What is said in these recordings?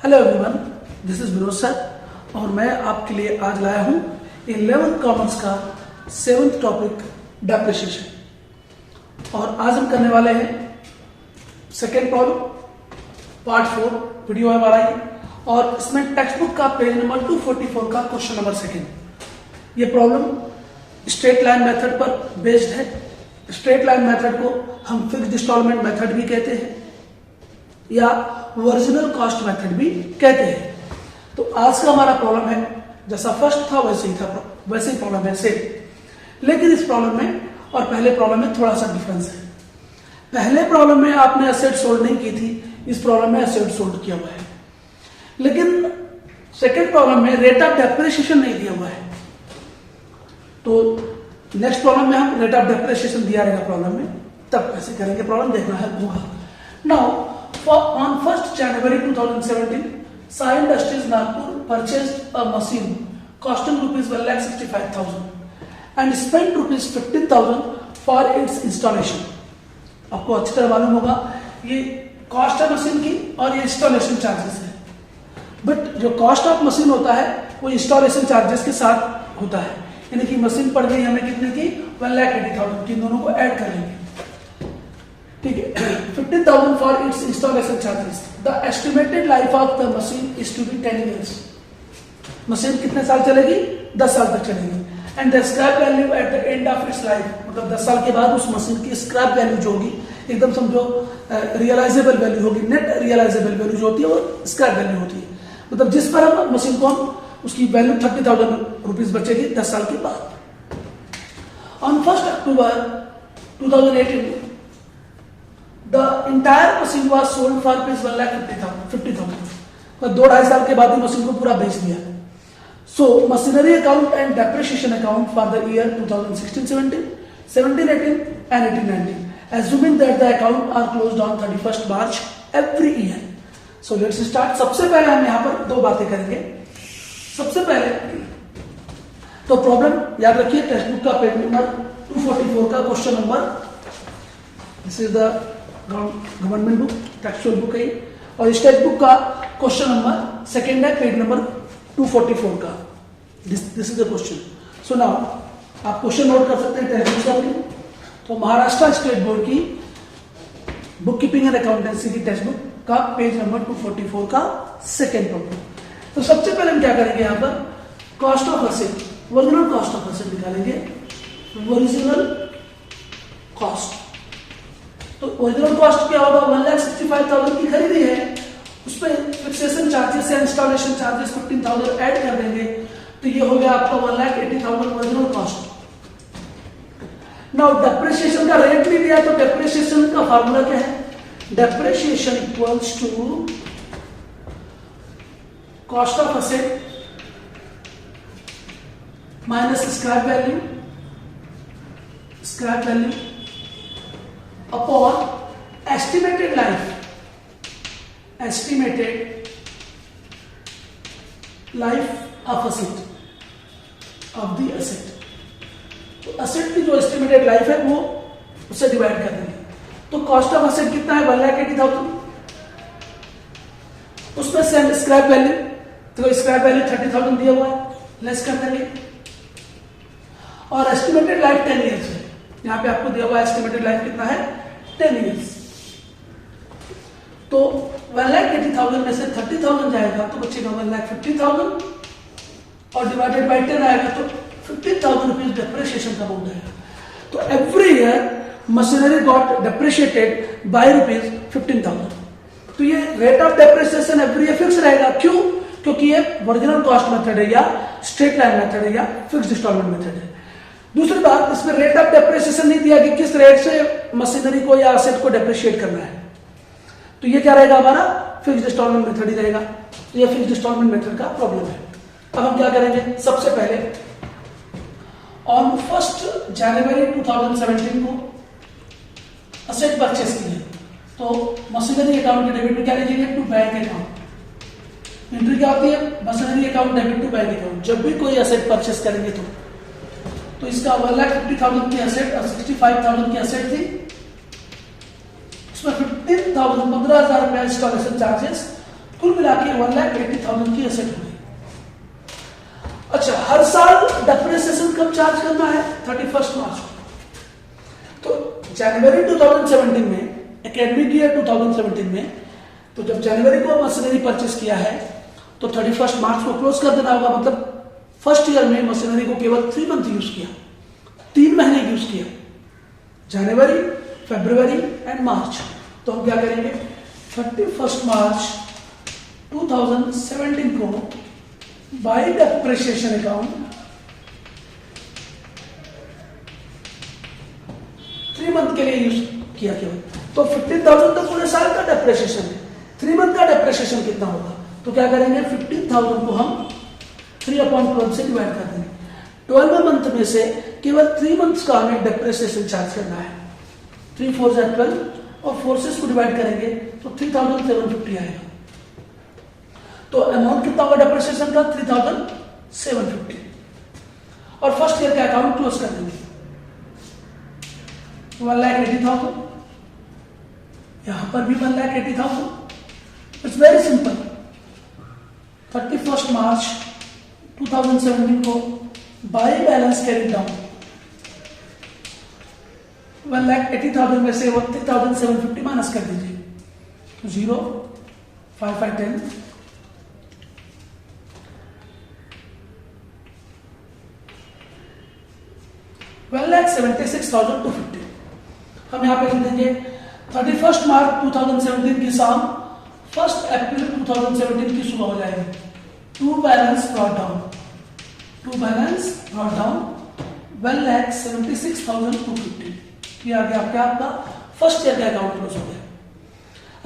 Hello everyone, this is Vinod sir और मैं आपके लिए आज लाया हूं 11th कॉमर्स का 7th टॉपिक डेप्रिसिएशन। और आज हम करने वाले हैं सेकेंड प्रॉब्लम पार्ट 4 वीडियो है हमारा ये, और इसमें टेक्स्ट बुक का पेज नंबर 244 का क्वेश्चन नंबर 2। ये प्रॉब्लम स्ट्रेट लाइन मेथड पर बेस्ड है। स्ट्रेट लाइन मेथड को हम फिक्स्ड इंस्टॉलमेंट मेथड भी कहते हैं या ओरिजिनल कॉस्ट मेथड भी कहते हैं। तो आज का हमारा प्रॉब्लम है जैसा फर्स्ट था वैसे ही प्रॉब्लम है सेम, लेकिन इस प्रॉब्लम में और पहले प्रॉब्लम में थोड़ा सा डिफरेंस है। पहले प्रॉब्लम में आपने एसेट सोल्ड नहीं की थी, इस प्रॉब्लम में एसेट सोल्ड किया हुआ है। लेकिन सेकेंड प्रॉब्लम में रेट ऑफ डेप्रिसिएशन नहीं दिया हुआ है। तो नेक्स्ट प्रॉब्लम में हम रेट ऑफ डेप्रिसिएशन दिया रहेगा प्रॉब्लम में, तब कैसे करेंगे प्रॉब्लम देखना है होगा। Now on 1st January 2017, Sai Industries Nagpur purchased a machine costing rupees 1,65,000 and spent rupees 15,000 for its installation. आपको अच्छी तरह मालूम होगा ये कॉस्ट है मशीन की और ये इंस्टॉलेशन चार्जेस है। बट जो कॉस्ट ऑफ मशीन होता है वो इंस्टॉलेशन चार्जेस के साथ होता है, यानी कि मशीन पड़ गई हमें कितने की 1,80,000 की, दोनों को ऐड कर लेंगे, ठीक है। 15,000 for its installation charges. The estimated life of the machine is to be 10 years। Machine कितने साल चलेगी? 10 साल तक चलेगी। And the scrap value at the end of its life, मतलब 10 साल के बाद उस मशीन की स्क्रैप वैल्यू जो होगी, एकदम समझो रियलाइजेबल वैल्यू होगी, नेट रियलाइजेबल वैल्यू जो होती है वो स्क्रैप वैल्यू होती है, मतलब जिस पर हम मशीन को उसकी वैल्यू 30,000 रुपीज बचेगी 10 साल के बाद। On 1st October 2018 the entire machine was sold for rupees 1,50,000। 2-2.5 साल के बाद ही मशीन को पूरा बेच दिया। So machinery account and depreciation account for the year 2016-17, 17-18 and 18-19, assuming that the account are closed on 31st March every year। So let's start। सबसे पहले हम यहाँ पर दो बातें करेंगे। सबसे पहले तो प्रॉब्लम याद रखिए, टेक्स्ट बुक का पेज नंबर 244 का question number, this is the government book, textual book है, और इस टेक्स्ट बुक का क्वेश्चन नंबर सेकेंड है, पेज नंबर 244 का। This is the question. So now आप क्वेश्चन नोट कर सकते हैं टेक्स्ट बुक का। तो महाराष्ट्र स्टेट बोर्ड की बुक कीपिंग एंड अकाउंटेंसी की टेक्स्ट बुक का पेज नंबर 244 का सेकेंड प्रॉब्लम। तो सबसे पहले हम क्या करेंगे, यहाँ पर cost of asset, original cost of asset निकालेंगे। ओरिजिनल कॉस्ट, तो ओरिजिनल कॉस्ट क्या होगा? 1,65,000 की खरीदी है, उस पर फिक्सेशन चार्जेस या इंस्टॉलेशन चार्जेस 15,000 ऐड कर देंगे, तो ये हो गया आपका 1,80,000 ओरिजिनल कॉस्ट। नाउ डेप्रिसिएशन का रेट भी दिया, तो डेप्रिसिएशन का फार्मूला क्या है? Depreciation equals to cost of asset minus scrap value upon estimated life of asset, of the asset. तो असेट की जो एस्टिमेटेड लाइफ है वो उससे डिवाइड कर देंगे। तो कॉस्ट ऑफ असेट कितना है? 1,80,000। उसमें से स्क्रैप वैल्यू, तो स्क्रैप वैल्यू 30,000 दिया हुआ है, लेस कर देंगे। और एस्टिमेटेड लाइफ 10 years है, यहाँ पे आपको दिया हुआ एस्टिमेटेड लाइफ कितना है? 10 years। तो 1,80,000 में से 30,000 जाएगा तो बचेगा 1,50,000, और डिवाइडेड बाई 10 आएगा तो 15,000 रुपीज डेप्रिसिएशन का अमाउंट आएगा। तो every year machinery got depreciated by rupees 15,000। तो ये rate of depreciation every year fix रहेगा। क्यों? क्योंकि ये ओरिजिनल कॉस्ट मेथड है या स्ट्रेट लाइन मेथड है या फिक्स्ड इंस्टॉलमेंट मेथड है। दूसरी बात, इसमें रेट ऑफ डेप्रिसिएशन नहीं दिया कि किस रेट से मशीनरी को या असेट को डेप्रिशिएट करना है। तो ये क्या रहेगा? हमारा फिक्स्ड इंस्टॉलमेंट मेथड ही रहेगा। तो ये फिक्स्ड इंस्टॉलमेंट मेथड का प्रॉब्लम है। अब हम क्या करेंगे, सबसे पहले ऑन 1st January 2017 को असेट परचेस किए, तो मशीनरी अकाउंट के डेबिट में क्या लिखेंगे? To bank account. एंट्री क्या होती है? Machinery account debit to bank account. जब भी कोई असेट परचेस करेंगे तो इसका 1,50,000 की असेट और 65,000 की असेट थी, उसमें 15,000 ₹15,000 इंस्टॉलेशन चार्जेस कुल मिला के 1,80,000 की एसेट हुई। अच्छा, हर साल डेप्रिसिएशन कब चार्ज करना है? 31 मार्च को। तो जनवरी 2017 में, एकेडमिक ईयर 2017 में, तो जब जनवरी को मशीनरी परचेस किया है तो 31 मार्च को क्लोज कर देना होगा। मतलब फर्स्ट ईयर में मशीनरी को केवल 3 मंथ यूज किया, 3 महीने यूज किया, जनवरी, फरवरी एंड मार्च। तो हम क्या करेंगे, 31 मार्च 2017 को बाय डेप्रिसिएशन अकाउंट 3 मंथ के लिए यूज किया केवल। तो 15,000 तो पूरे साल का डेप्रिसिएशन है, 3 मंथ का डेप्रिसिएशन कितना होगा? तो क्या करेंगे, 15,000 को हम 3/12 से डिवाइड कर देंगे। 12 मंथ में से केवल 3 मंथ्स का हमें डेप्रिसिएशन चार्ज करना है। 3 4 12 और 4 से इसको डिवाइड करेंगे तो 3,750 आएगा। तो अमाउंट कितना होगा डेप्रिसिएशन का? 3,750। और फर्स्ट ईयर का अकाउंट क्लोज कर देंगे। 1,80,000, यहां पर भी 1,80,000। It's very simple. 31 मार्च 2017 को बाय बैलेंस कैरी डाउन 1,80,000 में से 3,750 माइनस कर दीजिए। 0 5 5 10 1,76,250। हम यहां पे लिख देंगे 31 मार्च 2017 की शाम 1 अप्रैल 2017 की सुबह हो जाएगी। टू बैलेंस ब्रॉट डाउन 1,76,250 किया गया आपका फर्स्ट ईयर का अकाउंट क्लोज हो गया।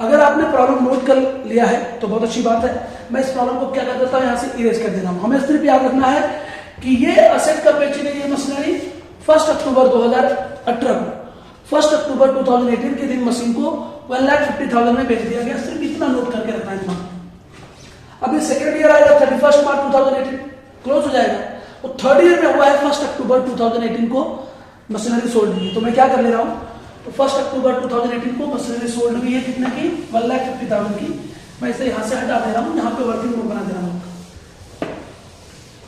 अगर आपने प्रॉब्लम नोट कर लिया है तो बहुत अच्छी बात है। मैं इस प्रॉब्लम को क्या कर देता हूं, यहां से इरेज कर देता हूं। हमें सिर्फ याद रखना है कि ये असेट कब बेची गई है मशीनरी? 1 अक्टूबर 2018 को। 1 अक्टूबर 2018 के दिन मशीन को 1,50,000 में बेच दिया गया। सिर्फ इतना नोट करके रखना है। अभी सेकेंड ईयर आएगा 31 मार्च 2018 क्लोज हो जाएगा। तो थर्ड ईयर में हुआ है 1 अक्टूबर 2018 को मशीनरी सोल्ड हुई है। तो मैं क्या कर ले रहा हूं, तो 1 अक्टूबर 2018 को मशीनरी सोल्ड हुई है कितने की? 1,50,000 की। मैं इसे यहां से हटा दे रहा हूं, यहां पे वर्किंग नोट बना दे रहा हूं।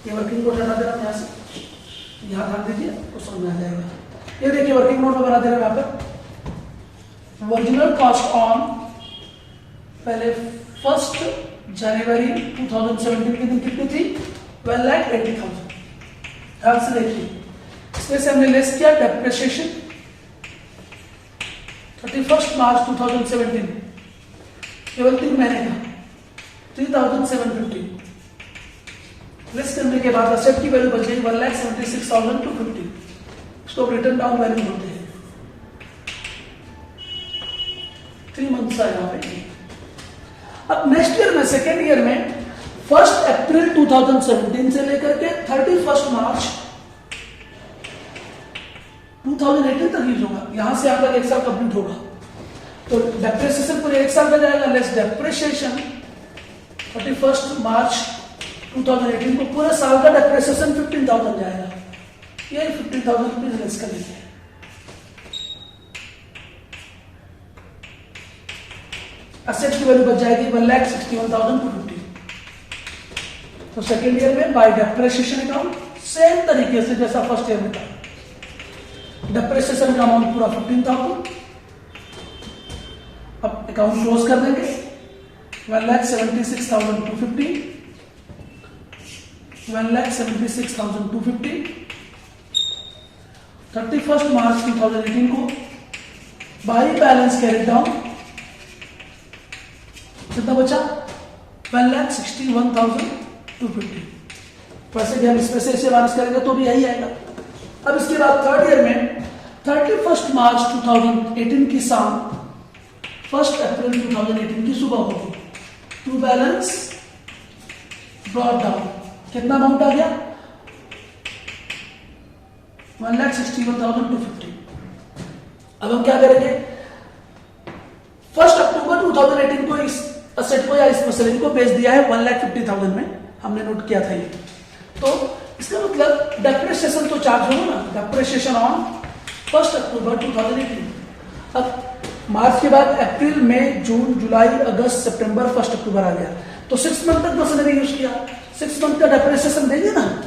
ये वर्किंग नोट हटा दे रहा हूं यहां से, यहां ध्यान दीजिए तो समझ में आ जाएगा। ये देखिए वर्किंग नोट में बना दे रहा हूं। यहां पर ओरिजिनल कॉस्ट ऑन पहले 1 जनवरी 2017 के दिन कितनी थी? 1,80,000। ध्यान से देखिए, इसमें से हमने लेस किया डेप्रिसिएशन 31 मार्च 2017 केवल 3 महीने का 3,750 लेस करने के बाद असेट की वैल्यू बच गई 1,76,250। इसको रिटर्न डाउन वैल्यू बोलते हैं। 3 मंथ्स का यहाँ पे। अब नेक्स्ट ईयर में, सेकेंड ईयर में 1 अप्रैल 2017 से लेकर के 31 मार्च 2018 तक यूज होगा। यहां से यहां तक 1 साल कंप्लीट होगा। तो डेप्रिसिएशन पूरे 1 साल का जाएगा, लेस डेप्रिसिएशन 31 मार्च 2018 को पूरे साल का डेप्रिसिएशन 15,000 जाएगा। ये 15,000 रुपीज लेस कर लीजिए। असेट की वैल्यू बच जाएगी 1,61,250। तो सेकेंड ईयर में बाय डेप्रिसिएशन अकाउंट सेम तरीके से जैसा फर्स्ट ईयर में था। डेप्रिसिएशन का अमाउंट पूरा 15,000। अब अकाउंट क्लोज कर देंगे 1,76,250 1,76,250 31 मार्च 2018 को बाई बैलेंस कैरी डाउन कितना बचा? 1,61,250। वैसे भी हम इसमें से इसे माइनस करेंगे तो भी यही आएगा। अब इसके बाद थर्ड ईयर में 31 मार्च 2018 की शाम 1 अप्रैल 2018 की सुबह होगी। टू बैलेंस ब्रॉट डाउन कितना अमाउंट आ गया? 1,61,250। अब हम क्या करेंगे? 1 अक्टूबर 2018 को इस असेट को या इस मशीनरी को बेच दिया है 1,50,000 में, हमने नोट किया था ये। तो इसका मतलब डेप्रिसिएशन तो चार्ज होगा ना, डेप्रिसिएशन ऑन 1 अक्टूबर 2018। अब मार्च के बाद अप्रैल, मई, जून, जुलाई, अगस्त, सितंबर, 1 अक्टूबर आ गया, तो 6 मंथ तक मशीनरी यूज किया, 6 मंथ का डेप्रिसिएशन देंगे ना।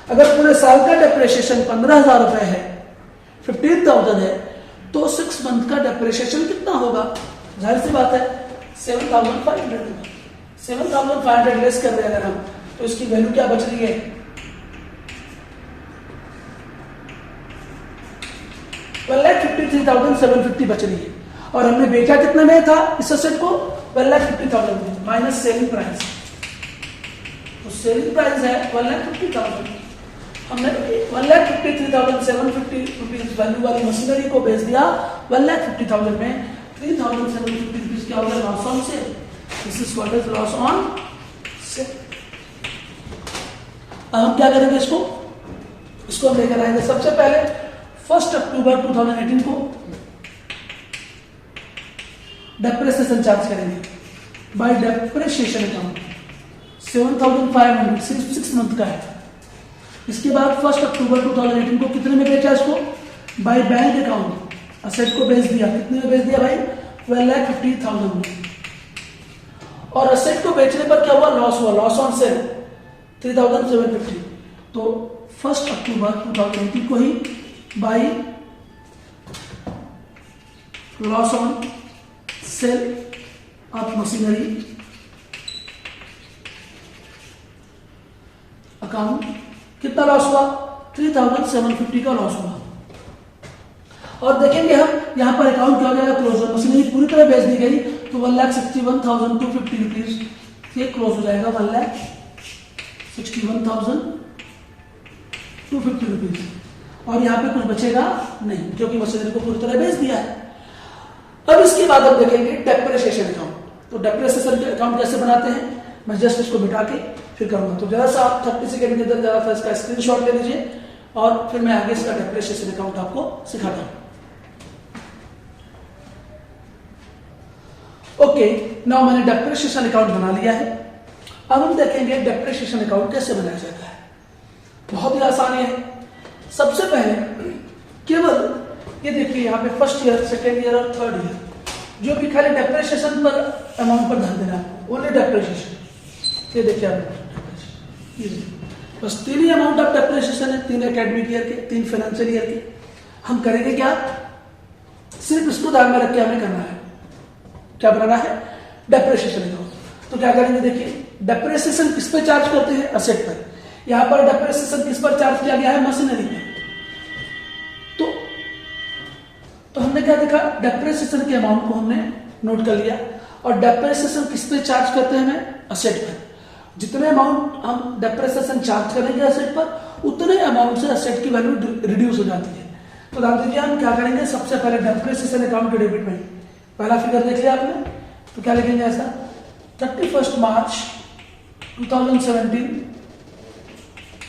अगर पूरे साल का डेप्रिसिएशन 15,000 रुपए है, 15,000 है, तो 6 मंथ का डेप्रिसिएशन कितना होगा? जाहिर सी बात है 7,500 होगा। 7,500 लेस कर रहे हैं अगर हम, तो इसकी वैल्यू क्या बच रही है? 1,53,750 बच रही है। और हमने बेचा कितने में था इस एसेट को? 1,50,000 में, माइनस सेलिंग प्राइस। तो सेलिंग प्राइस है 1,50,000। हमने 1,53,750 रुपीज वैल्यू वाली मशीनरी को बेच दिया 1,50,000 में। 3,750 रुपीज क्या हो गया? Loss on sale. This is called as loss on sale. अब हम क्या करेंगे? इसको हम लेकर आएंगे। सबसे पहले 1 अक्टूबर 2018 को डेप्रिसिएशन चार्ज करेंगे बाय डेप्रिसिएशन अकाउंट 7,500, सिर्फ 6 मंथ का है। इसके बाद 1 अक्टूबर 2018 को कितने में बेचा इसको? बाय बैंक अकाउंट असेट को बेच दिया। कितने में बेच दिया भाई? 12,50,000 में। और असेट को बेचने पर क्या हुआ? लॉस हुआ, लॉस ऑन सेल 3,750। तो 1 अक्टूबर 2018 को ही by loss on sale of machinery account कितना लॉस हुआ? 3,750 का लॉस हुआ। और देखेंगे हम यहां पर अकाउंट क्या हो जाएगा? क्लोजर। मशीनरी पूरी तरह बेच दी गई तो 1,61,250 रुपीज ये क्लोज हो जाएगा। 1,61,250 रुपीज। और यहाँ पे कुछ बचेगा नहीं क्योंकि मशीनरी को पूरी तरह बेच दिया है। अब इसके बाद हम देखेंगे डेप्रिसिएशन अकाउंट। तो डेप्रिसिएशन अकाउंट कैसे बनाते हैं मैं जस्ट इसको मिटा के फिर करूंगा। तो जरा सा आप 30 सेकंड के अंदर जरा सा इसका स्क्रीनशॉट ले लीजिए और फिर मैं आगे इसका डेप्रिसिएशन अकाउंट आपको सिखाता हूं। ओके, नाउ मैंने डेप्रिसिएशन अकाउंट बना लिया है। अब हम देखेंगे डेप्रिसिएशन अकाउंट कैसे बनाया जाता है। बहुत ही आसान है। सबसे पहले केवल ये देखिए यहाँ पे फर्स्ट ईयर, सेकेंड ईयर और थर्ड ईयर जो भी खाली डेप्रिसिएशन पर अमाउंट पर ध्यान देना, ओनली डेप्रिसिएशन। ये देखिए आप बस 3 ही अमाउंट ऑफ डेप्रिसिएशन है, 3 एकेडमिक ईयर के, 3 फाइनेंशियल ईयर के। हम करेंगे क्या? सिर्फ इसको ध्यान में रख के हमें करना है। क्या बनाना है? Depreciation account. तो क्या करेंगे? देखिए डेप्रिसिएशन किस पे चार्ज करते हैं? असेट पर। यहां पर डेप्रिसिएशन किस पर चार्ज किया गया है? मशीनरी पर। तो हमने क्या देखा? डेप्रिसिएशन के अमाउंट को हमने नोट कर लिया। और डेप्रिसिएशन किस पे चार्ज करते हैं? हमें असेट पर। जितने अमाउंट हम डेप्रिसिएशन चार्ज करेंगे असेट पर, उतने अमाउंट से असेट की वैल्यू रिड्यूस हो जाती है। तो ध्यान दीजिए हम क्या करेंगे? सबसे पहले डेप्रिसिएशन अकाउंट के डेबिट में पहला फिगर देख लिया आपने, तो क्या लिखेंगे ऐसा? 31 March 2017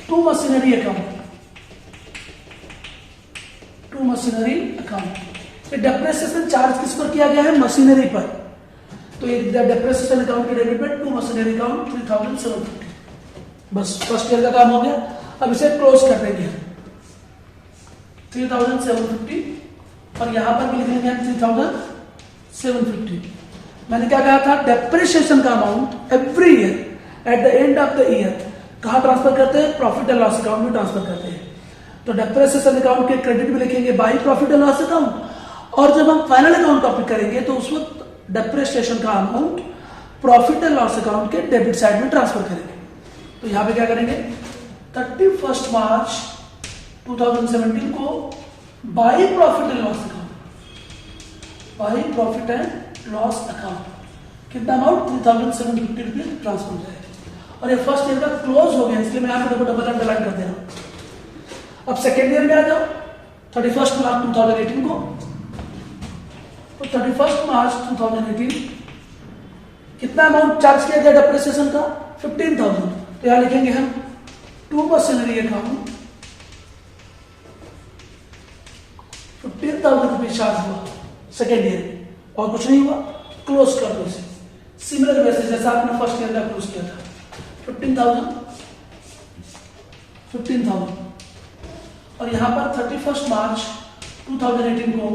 to machinery account, to machinery account. Depreciation charge किस पर किया गया है? मशीनरी पर। तो ये डेप्रिसिएशन अकाउंट के डेबिट में टू मशीनरी अकाउंट 3,750। बस फर्स्ट ईयर का काम हो गया। अब इसे क्लोज कर देंगे 3,750 और यहां पर भी लिखेंगे 3,750। मैंने क्या कहा था? डेप्रिसिएशन का amount every year eight the end of the year कहां ट्रांसफर करते हैं? प्रॉफिट एंड लॉस अकाउंट में ट्रांसफर करते हैं। तो डेप्रिसिएशन अकाउंट के क्रेडिट में लिखेंगे by profit and loss account. और जब हम फाइनल अकाउंट कॉपी करेंगे तो उस वक्त डेप्रिसिएशन का amount profit and loss account के डेबिट साइड में ट्रांसफर करेंगे। तो यहां पे क्या करेंगे? 31 मार्च 2017 को by profit and loss account, by profit and loss account कितना अमाउंट? 3,750 रुपीज ट्रांसफर हो जाएगा। और ये फर्स्ट ईयर का क्लोज हो गया, इसलिए मैं यहां पे डबल अंडरलाइन कर दे रहा हूं। अब सेकेंड ईयर में आ जाओ 31 मार्च 2018 को। तो 31 मार्च 2018 कितना अमाउंट चार्ज किया गया डेप्रिसिएशन का? 15,000। तो यहां लिखेंगे हम to machinery account 15,000 rupees charge हुआ सेकेंड ईयर में और कुछ नहीं हुआ। क्लोज कर दो इसे सिमिलर वैसे जैसा आपने फर्स्ट ईयर का क्लोज किया था। 15,000 और यहां पर 31 मार्च 2018 को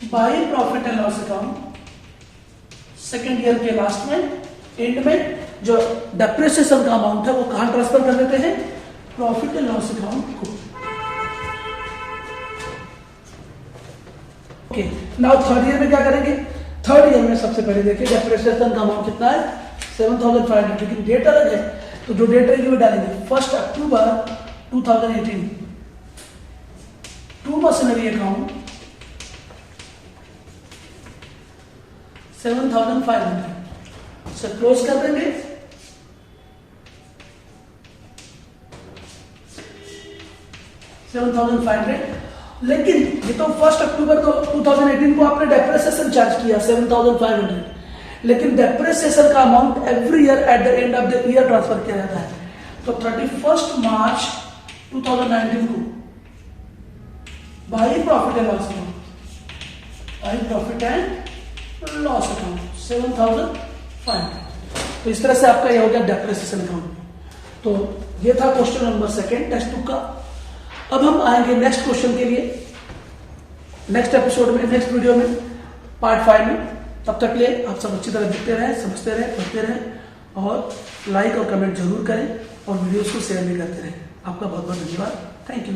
by profit and loss account second year के लास्ट में एंड में जो डेप्रिसिएशन का अमाउंट है वो कहां ट्रांसफर कर देते हैं, प्रॉफिट एंड लॉस अकाउंट को। ओके, नाउ थर्ड ईयर में क्या करेंगे? थर्ड ईयर में सबसे पहले देखिए डेप्रिसिएशन का अमाउंट कितना है, 7,500, लेकिन डेट अलग है, तो जो डेट रहेगी वो डालेंगे 1 अक्टूबर 2018 टू मशीनरी अकाउंट 7,500 से क्लोज कर देंगे। लेकिन ये तो 1 अक्टूबर 2018 को आपने डेप्रिसिएशन चार्ज किया 7,500, लेकिन डेप्रिसिएशन का amount every year eight the end of the year transfer किया जाता है। तो 31 मार्च 2019 को by profit and loss account, by profit and loss account 7,500। तो इस तरह से आपका ये हो गया डेप्रिसिएशन अकाउंट। तो ये था क्वेश्चन नंबर 2 टेक्स्ट बुक का। अब हम आएंगे नेक्स्ट क्वेश्चन के लिए नेक्स्ट एपिसोड में, नेक्स्ट वीडियो में, पार्ट 5 में। तब तक के लिए आप सब अच्छी तरह देखते रहें, समझते रहें, पढ़ते रहें और लाइक और कमेंट जरूर करें और वीडियोस को शेयर भी करते रहें। आपका बहुत बहुत धन्यवाद। Thank you.